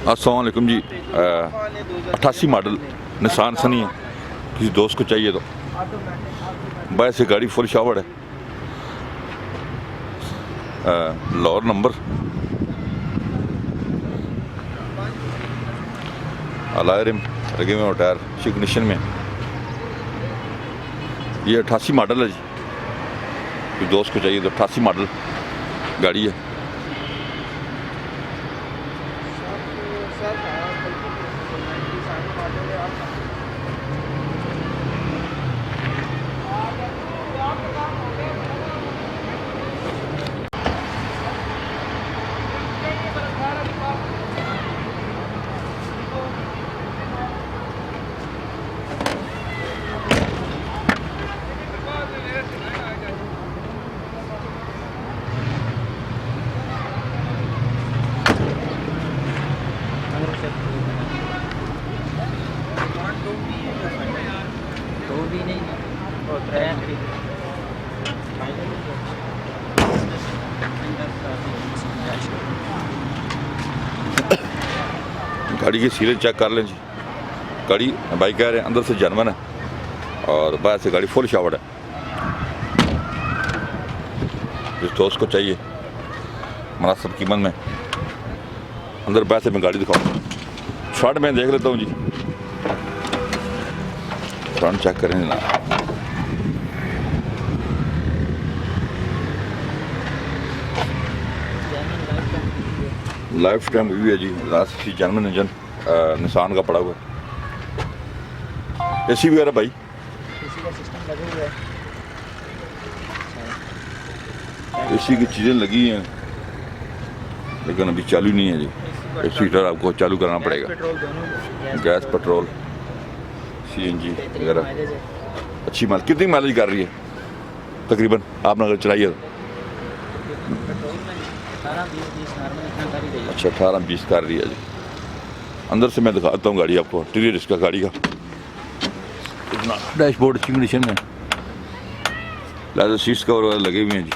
अस्सलाम वालेकुम जी। 88 model Nissan Sunny है, किसी दोस्त को चाहिए तो बाय से गाड़ी फुल शावर्ड है। लाहौर नंबर, अलायरिम लगे हुए टायर अच्छी कंडीशन में। ये 88 मॉडल है जी, कोई दोस्त को चाहिए तो 88 मॉडल गाड़ी है। दो भी नहीं और ट्रेन गाड़ी की सीलें चेक कर लें जी। गाड़ी भाई कह रहे हैं अंदर से जर्मन है और बाहर से गाड़ी फुल शावर्ड है। जिस दोस्त को चाहिए मुनासिब कीमत में, अंदर बाहर से मैं गाड़ी दिखाऊँ। फ्रंट में देख लेता हूँ जी, फ्रंट चेक करें ना। लाइफ टाइम रिव्यू है जी। लास्ट जर्मन इंजन निसान का पड़ा हुआ है। एसी वगैरह भाई एसी का सिस्टम लगा हुआ है। एसी की चीज़ें लगी हैं लेकिन अभी चालू नहीं है जी। एसी हीटर आपको चालू कराना पड़ेगा। पेट्रोल दोनों गैस पेट्रोल सीएनजी वगैरह अच्छी माइलेज। कितनी माइलेज कर रही है तकरीबन आपने अगर चलाइए तो? पेट्रोल में 18-20 नॉर्मल इतना कर ही रही है। अच्छा 18-20 कर रही है जी। अंदर से मैं दिखाता हूँ गाड़ी आपको, इंटीरियर इसका गाड़ी का इतना। डैशबोर्ड अच्छी कंडीशन में, लेदर सीट्स कवर वगैरह लगे हुए हैं जी।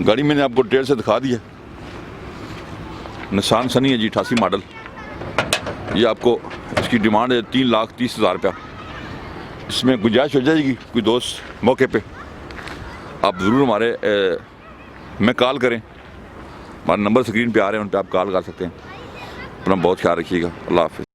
गाड़ी मैंने आपको डिटेल से दिखा दिया। निसान सनी है जी, 88 मॉडल। ये आपको इसकी डिमांड है 3,30,000 रुपया। इसमें गुंजाइश हो जाएगी। कोई दोस्त मौके पे आप ज़रूर हमारे में कॉल करें। हमारे नंबर स्क्रीन पे आ रहे हैं, उन पर आप कॉल कर सकते हैं। अपना बहुत ख्याल रखिएगा। अल्लाह हाफ़िज़।